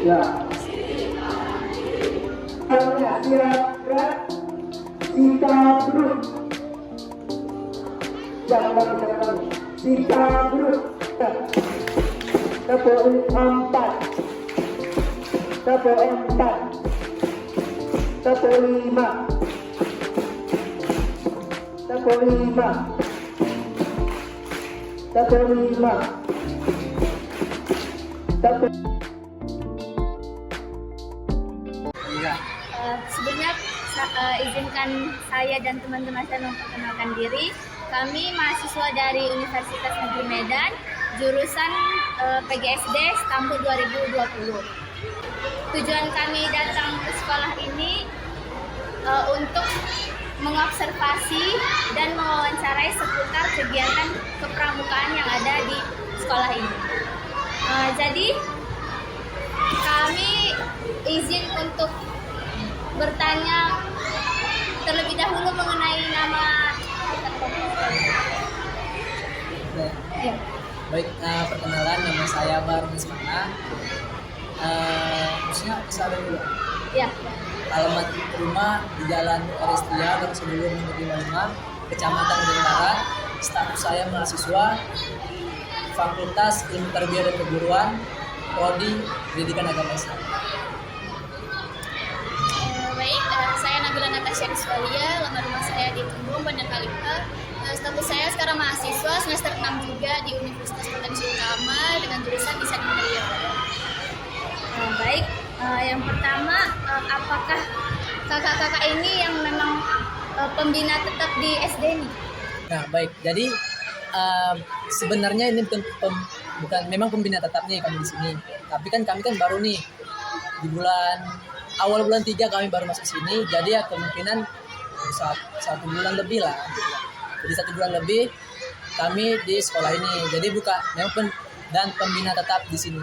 Ya. Siap, kita duduk. Jangan kita duduk. Tepuk 4. Tepuk 4. Tepuk 5. Tepuk 5. Tepuk 5. Tepuk. Sebelumnya izinkan saya dan teman-teman saya memperkenalkan diri. Kami mahasiswa dari Universitas Negeri Medan, jurusan PGSD tahun 2020. Tujuan kami datang ke sekolah ini untuk mengobservasi dan mewawancarai seputar kegiatan kepramukaan yang ada di sekolah ini. Jadi kami izin untuk bertanya terlebih dahulu mengenai nama. Ya. Baik, perkenalan, nama saya Baru Ismana. Maksudnya saya dulu. Ya. Alamat rumah di Jalan Orestia, Gang Sebelum 55, Kecamatan Barat. Status saya mahasiswa Fakultas Ilmu Tarbiyah dan Keguruan, Prodi Pendidikan Agama Islam. Baik, saya Nabila Natasha Rizwalia, alamat rumah saya di Tembung, Bandar Khalifa. Status saya sekarang mahasiswa semester 6 juga di Universitas Potensi Utama dengan jurusan Desain Interior. Baik, yang pertama, apakah kakak-kakak ini yang memang pembina tetap di SD ini? Nah, baik. Jadi sebenarnya ini bukan memang pembina tetap nih kami di sini. Tapi kan kami baru nih di awal bulan 3 kami baru masuk sini. Jadi ya kemungkinan satu bulan lebih lah. Jadi 1 bulan lebih kami di sekolah ini. Jadi memang dan pembina tetap di sini.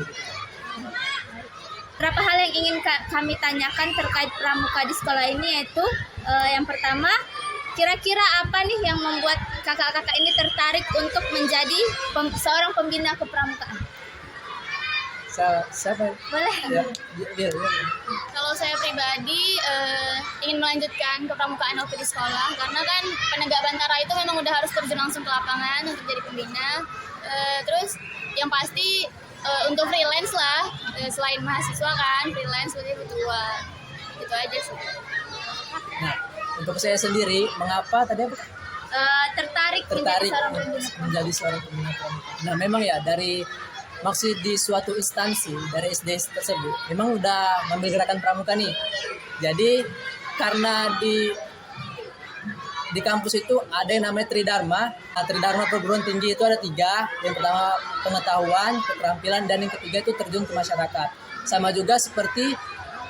Beberapa hal yang ingin kami tanyakan terkait pramuka di sekolah ini, yaitu yang pertama, kira-kira apa nih yang membuat kakak-kakak ini tertarik untuk menjadi seorang pembina kepramukaan? Siapa? Boleh? Ya, biar. Kalau saya pribadi ingin melanjutkan kepramukaan waktu di sekolah, karena kan penegak bantara itu memang udah harus terjun langsung ke lapangan untuk jadi pembina. Terus yang pasti untuk freelance lah, selain mahasiswa kan, freelance lebih butuh uang. Gitu aja sih. Nah, untuk saya sendiri, mengapa tadi apa? Tertarik menjadi seorang pembina pramuka. Nah, memang ya maksud di suatu instansi dari SD tersebut memang udah ngambil gerakan pramuka nih. Jadi karena di kampus itu ada yang namanya Tridharma. Nah, Tridharma perguruan tinggi itu ada 3. Yang pertama pengetahuan, keterampilan, dan yang ketiga itu terjun ke masyarakat. Sama juga seperti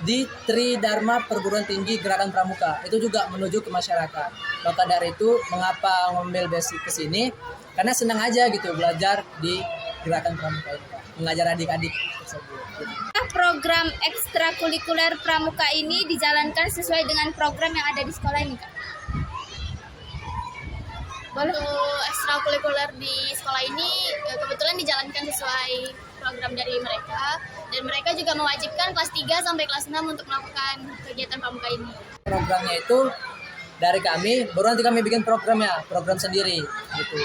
di Tridharma perguruan tinggi gerakan pramuka, itu juga menuju ke masyarakat. Maka dari itu mengapa ngambil basic ke sini? Karena senang aja gitu belajar di gerakan pramuka ini, mengajar adik-adik tersebut. Program ekstrakurikuler pramuka ini dijalankan sesuai dengan program yang ada di sekolah ini, Kak? Untuk ekstrakurikuler di sekolah ini kebetulan dijalankan sesuai program dari mereka, dan mereka juga mewajibkan kelas 3 sampai kelas 6 untuk melakukan kegiatan pramuka ini. Programnya itu dari kami, baru nanti kami bikin program sendiri gitu.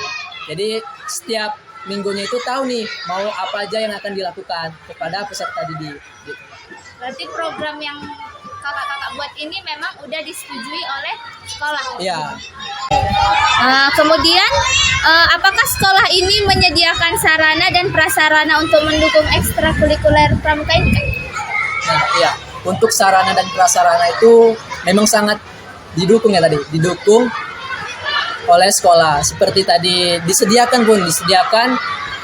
Jadi setiap minggunya itu tahu nih mau apa aja yang akan dilakukan kepada peserta didik gitu. Berarti program yang kakak-kakak buat ini memang udah disetujui oleh sekolah. Iya. Kemudian apakah sekolah ini menyediakan sarana dan prasarana untuk mendukung ekstrakurikuler pramuka ini? Nah, iya. Untuk sarana dan prasarana itu memang sangat didukung oleh sekolah. Seperti tadi disediakan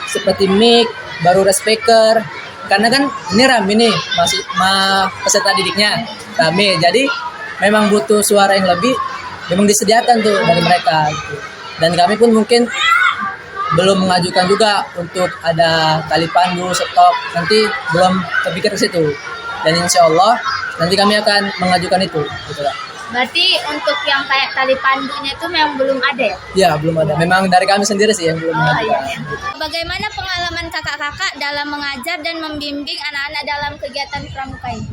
seperti mic, baru speaker. Karena kan ini rame nih peserta didiknya rame. Jadi memang butuh suara yang lebih, memang disediakan tuh dari mereka gitu. Dan kami pun mungkin belum mengajukan juga untuk ada tali pandu, stop, nanti belum terpikir ke situ. Dan insya Allah nanti kami akan mengajukan itu gitu lah. Berarti untuk yang kayak tali pandunya itu memang belum ada ya? Ya, belum ada. Memang dari kami sendiri sih yang belum ada. Bagaimana pengalaman kakak-kakak dalam mengajar dan membimbing anak-anak dalam kegiatan pramuka ini?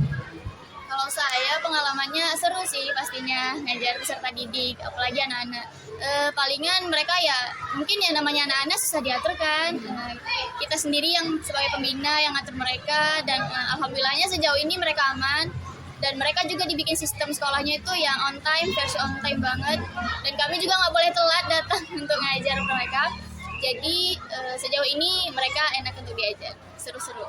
Kalau saya pengalamannya seru sih pastinya ngajar peserta didik, apalagi anak-anak. Palingan mereka ya mungkin ya namanya anak-anak susah diatur kan. Kita sendiri yang sebagai pembina yang ngatur mereka dan alhamdulillahnya sejauh ini mereka aman. Dan mereka juga dibikin sistem sekolahnya itu yang on time, versi on time banget. Dan kami juga nggak boleh telat datang untuk ngajar mereka. Jadi sejauh ini mereka enak untuk diajar, seru-seru.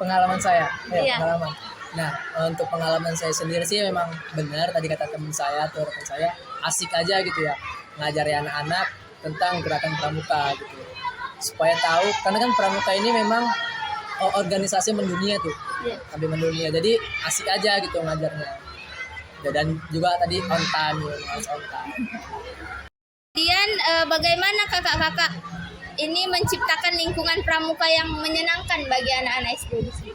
Pengalaman saya, Iya. pengalaman. Nah, untuk pengalaman saya sendiri sih memang benar tadi kata teman saya atau rekan saya, asik aja gitu ya ngajari anak-anak tentang gerakan pramuka gitu. Supaya tahu, karena kan pramuka ini memang organisasi mendunia tuh, sampai mendunia. Jadi asik aja gitu ngajarnya. Ya, dan juga tadi on time, harus on time. Kemudian bagaimana kakak-kakak ini menciptakan lingkungan pramuka yang menyenangkan bagi anak-anak SD di sini?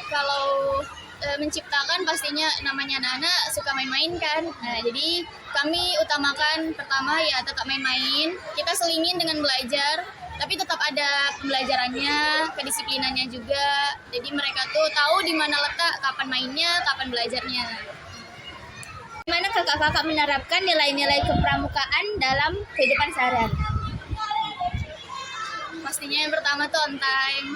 Kalau menciptakan pastinya namanya anak-anak suka main-main kan. Nah, jadi kami utamakan pertama ya tetap main-main. Kita selingin dengan belajar, tapi tetap ada pembelajarannya, kedisiplinannya juga. Jadi mereka tuh tahu di mana letak kapan mainnya, kapan belajarnya. Gimana kakak-kakak menerapkan nilai-nilai kepramukaan dalam kehidupan sehari-hari? Pastinya yang pertama tuh on time.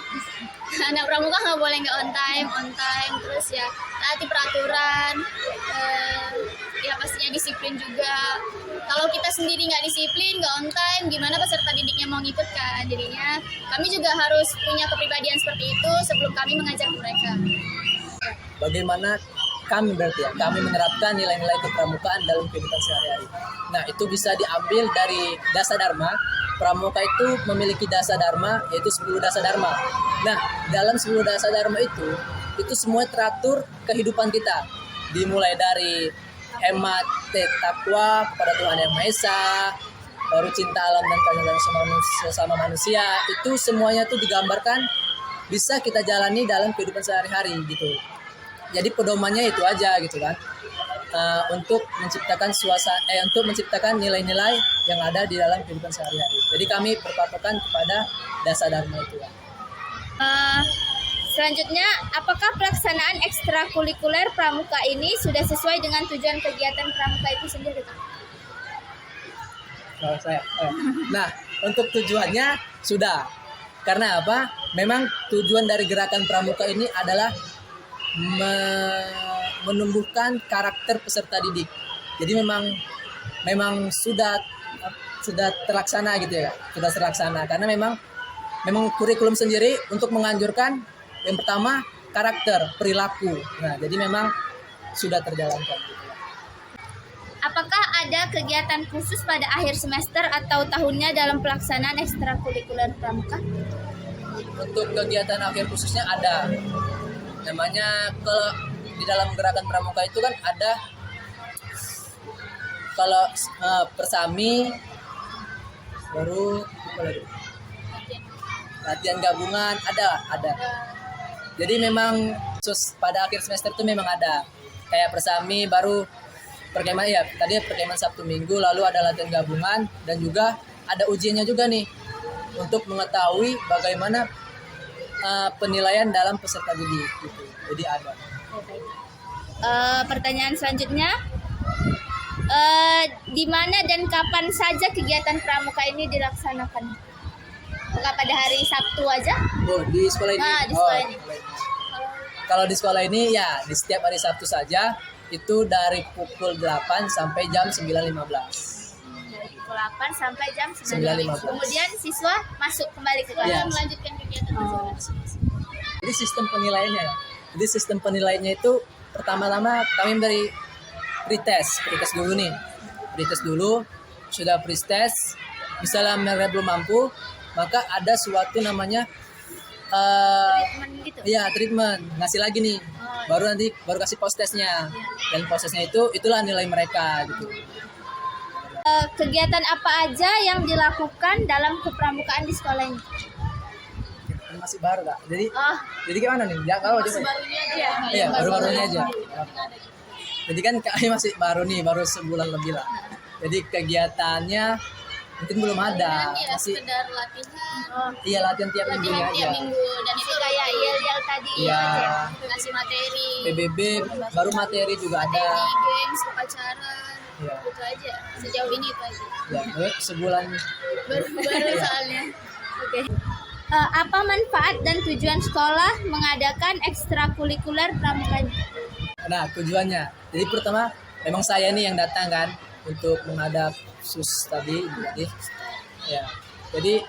Anak pramuka nggak boleh nggak on time. Terus ya taati peraturan. Ya pastinya disiplin juga. Kalau kita sendiri nggak disiplin, nggak on time, gimana peserta didiknya mau ngikut kan? Jadinya kami juga harus punya kepribadian seperti itu sebelum kami mengajar mereka. Bagaimana kami berarti ya, kami menerapkan nilai-nilai kepramukaan dalam kehidupan sehari-hari. Nah, itu bisa diambil dari Dasa Dharma. Pramuka itu memiliki Dasa Dharma, yaitu 10 Dasa Dharma. Nah, dalam 10 Dasa Dharma itu semua teratur kehidupan kita. Dimulai dari hemat, takwa kepada Tuhan Yang Maha Esa, baru cinta alam dan kasih sesama manusia. Itu semuanya tuh digambarkan bisa kita jalani dalam kehidupan sehari-hari gitu. Jadi pedomannya itu aja gitu kan, untuk menciptakan untuk menciptakan nilai-nilai yang ada di dalam kehidupan sehari-hari. Jadi kami berpatokan kepada Dasa Dharma itu ya. Selanjutnya, apakah pelaksanaan ekstrakurikuler pramuka ini sudah sesuai dengan tujuan kegiatan pramuka itu sendiri? Kalau saya, nah untuk tujuannya sudah, karena apa? Memang tujuan dari gerakan pramuka ini adalah menumbuhkan karakter peserta didik. Jadi memang sudah terlaksana gitu ya, sudah terlaksana karena memang kurikulum sendiri untuk menganjurkan yang pertama karakter, perilaku. Nah, jadi memang sudah terjalankan. Gitu. Apakah ada kegiatan khusus pada akhir semester atau tahunnya dalam pelaksanaan ekstrakurikuler pramuka? Untuk kegiatan akhir khususnya ada. Namanya kalau di dalam gerakan pramuka itu kan ada kalau persami, baru apa lagi? Latihan gabungan ada. Jadi memang pada akhir semester itu memang ada kayak persami, baru perkemahan ya tadi perkemahan Sabtu Minggu, lalu ada latihan gabungan dan juga ada ujiannya juga nih untuk mengetahui bagaimana penilaian dalam peserta didik gitu. Jadi ada. Pertanyaan selanjutnya, di mana dan kapan saja kegiatan pramuka ini dilaksanakan? Apakah pada hari Sabtu aja? Oh, di sekolah ini. Nah, di sekolah ini. Kalau di sekolah ini ya di setiap hari Sabtu saja, itu dari pukul 8 sampai jam 9.15. Pukul 8 sampai jam 9.15. Kemudian siswa masuk kembali ke kelas Ya. melanjutkan kegiatan. Jadi sistem penilaiannya ya. Jadi sistem penilaiannya itu pertama-tama kami beri pretest dulu nih. Pretest dulu, sudah pretest, misalnya mereka belum mampu, maka ada suatu namanya Treatment gitu. iya, treatment, ngasih lagi nih. Baru kasih post testnya. Dan post testnya itulah nilai mereka gitu. Kegiatan apa aja yang dilakukan dalam kepramukaan di sekolah ini? masih baru kak. Jadi Oh, jadi gimana nih? Ya kalau masih barunya aja. iya baru-barunya aja. Jadi kan kami masih baru nih, baru sebulan lebih lah. Jadi kegiatannya mungkin belum ada, Ya, masih sekedar latihan. iya latihan tiap minggunya Latihan aja. tiap minggu dan itu kayak yel tadi Iya. ngasih materi. PBB baru materi juga ada. Materi, games, upacara. Iya. Itu aja. Sejauh ini itu aja. Ya, sebulan. Baru soalnya. Oke. Apa manfaat dan tujuan sekolah mengadakan ekstrakurikuler pramuka? Nah, tujuannya. Jadi pertama memang saya nih yang datang kan untuk menghadap sus tadi. Ya. Jadi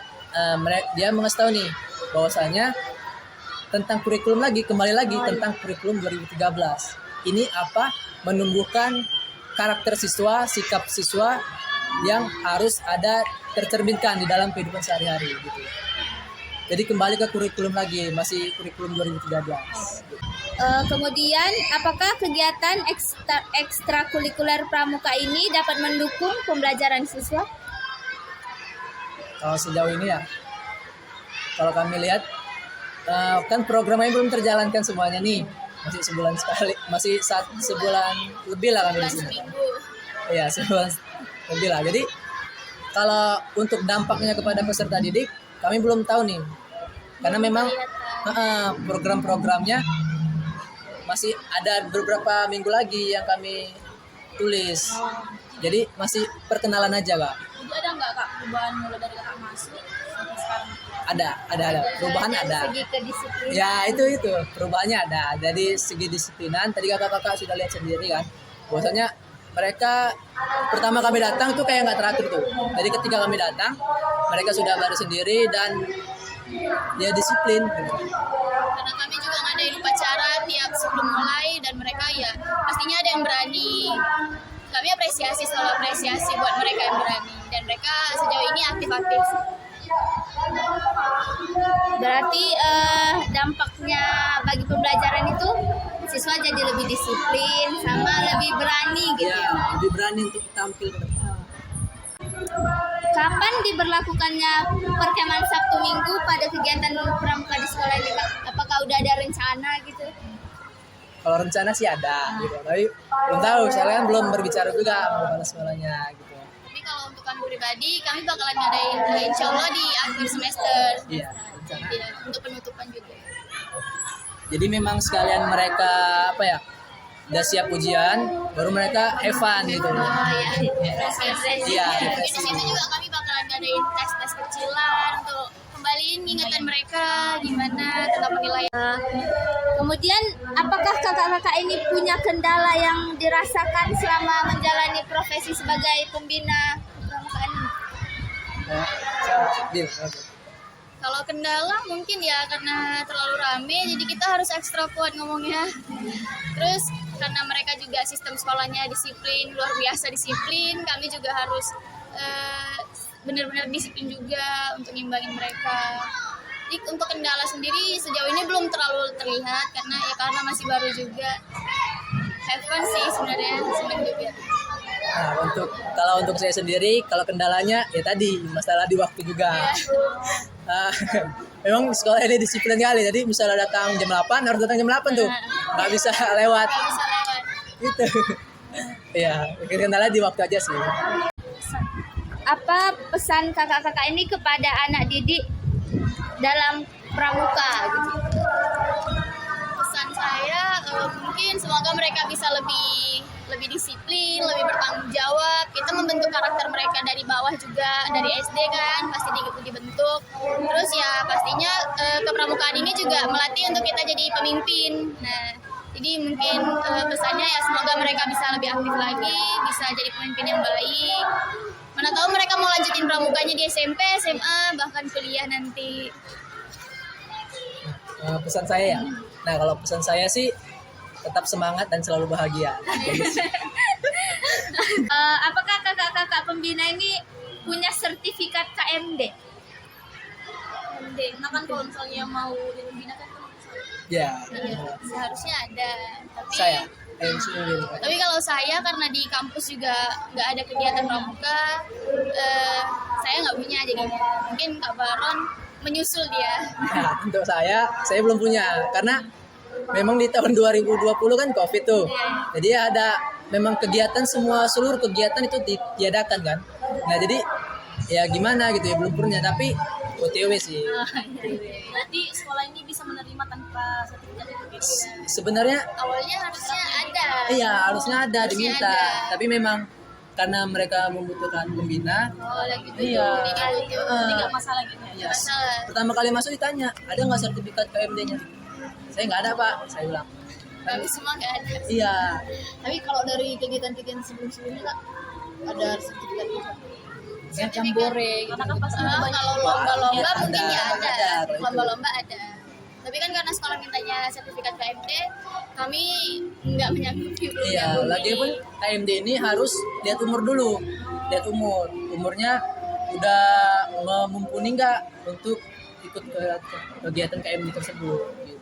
dia mengasih tahu nih bahwasanya tentang kurikulum lagi, kembali lagi tentang kurikulum 2013. Ini apa? Menumbuhkan karakter siswa, sikap siswa yang harus ada tercerminkan di dalam kehidupan sehari-hari gitu. Jadi kembali ke kurikulum lagi, masih kurikulum 2013. Kemudian, apakah kegiatan ekstrakurikuler pramuka ini dapat mendukung pembelajaran siswa? Kalau sejauh ini ya, kalau kami lihat kan programnya belum terjalankan semuanya nih, masih sebulan sekali, masih sebulan lebih lah kami di sini. Seminggu. Iya, sebulan lebih lah. Jadi kalau untuk dampaknya kepada peserta didik, kami belum tahu nih, karena memang program-programnya masih ada beberapa minggu lagi yang kami tulis. Jadi masih perkenalan aja kak. Jadi ada nggak kak perubahan mulai dari kakak masuk sampai sekarang? Ada perubahan ada. Segi kedisiplinan. Ya itu perubahannya ada. Jadi segi disiplinan tadi kakak-kakak sudah lihat sendiri kan. Bahwasanya mereka pertama kami datang tuh kayak nggak teratur tuh. Jadi ketika kami datang mereka sudah baru sendiri dan dia disiplin. Karena kami juga ngadain upacara tiap sebelum mulai dan mereka ya pastinya ada yang berani. Kami selalu apresiasi buat mereka yang berani dan mereka sejauh ini aktif-aktif. Berarti dampaknya bagi pembelajaran itu siswa jadi lebih disiplin sama lebih berani gitu Ya, ya. lebih berani untuk tampil ke depan. Kapan diberlakukannya perkemahan Sabtu Minggu pada kegiatan pramuka di sekolah ini, Kak? Apakah udah ada rencana gitu? Kalau rencana sih ada gitu. Tapi belum tahu, soalnya kan belum berbicara juga sama kepala sekolahnya gitu. Tapi kalau untuk kami pribadi, kami bakalan ngadain insya Allah di akhir semester. Iya, rencana. Ya, untuk penutupan juga. Jadi memang sekalian mereka apa ya? Udah siap ujian, baru mereka have fun gitu. Oh ya, Refresh. Iya, di refreshing. situ juga kami bakalan ngadain tes-tes kecilan untuk kembaliin ingatan mereka gimana tentang penilaian. Kemudian, apakah kakak-kakak ini punya kendala yang dirasakan selama menjalani profesi sebagai pembina pramukaan ini? Deal. Kalau kendala mungkin ya karena terlalu rame jadi kita harus ekstra kuat ngomongnya. Terus karena mereka juga sistem sekolahnya disiplin, luar biasa disiplin, kami juga harus benar-benar disiplin juga untuk ngimbangin mereka. Jadi untuk kendala sendiri sejauh ini belum terlalu terlihat karena masih baru juga. Have fun sih sebenarnya, senang juga. Nah, kalau untuk saya sendiri, kalau kendalanya ya tadi masalah di waktu juga. Memang sekolah ini disiplin kali, jadi misalnya datang jam 8 harus datang jam 8 tuh, nggak bisa lewat. Gak bisa lewat. Gitu. Ya, kendala di waktu aja sih. Apa pesan kakak-kakak ini kepada anak didik dalam pramuka gitu? Pesan saya mungkin semoga mereka bisa lebih disiplin, lebih bertanggung jawab. Kita membentuk karakter mereka dari bawah juga, dari SD kan pasti dibentuk. Terus ya pastinya kepramukaan ini juga melatih untuk kita jadi pemimpin. Nah, jadi mungkin pesannya ya semoga mereka bisa lebih aktif lagi, bisa jadi pemimpin yang baik. Mana tahu mereka mau lanjutin pramukanya di SMP, SMA, bahkan kuliah nanti. Pesan saya ya. Nah, kalau pesan saya sih tetap semangat dan selalu bahagia. Apakah kakak-kakak pembina ini punya sertifikat KMD? Nah kan kalau misalnya mau dibina kan Ya. seharusnya ada. Saya. Tapi kalau saya karena di kampus juga nggak ada kegiatan pramuka, saya nggak punya jadinya. Mungkin Kak Baron menyusul dia. Nah, untuk saya belum punya karena memang di tahun 2020 kan COVID tuh. Jadi ada memang kegiatan seluruh kegiatan itu ditiadakan kan. Nah, jadi ya gimana gitu ya belum punya tapi OTW sih. Berarti sekolah ini bisa menerima tanpa sertifikat itu gitu ya? Sebenarnya Awalnya harusnya ada. iya harusnya ada Harusnya diminta, ada. tapi memang karena mereka membutuhkan pembina. Oh, lagi gitu. Iya. Ini nggak masalah gitu ya? Iya. Masalah. Pertama kali masuk ditanya, ada nggak sertifikat KMD-nya? Saya nggak ada pak, saya bilang. Tapi semua nggak ada. Iya, Tapi kalau dari kegiatan-kegiatan sebelum-sebelumnya Kak, ada sertifikat gitu. Jambore Karena kan pasti banyak kalau lomba-lomba Ada, mungkin ya ada. ada, kalau itu. Lomba-lomba ada. Tapi kan karena sekolah mintanya sertifikat KMD, kami nggak menyanggupi. belum iya. nyanggupi. Lagi pun KMD ini harus lihat umur dulu, lihat umurnya udah mumpuni nggak untuk ikut ke kegiatan KMD tersebut. Gitu.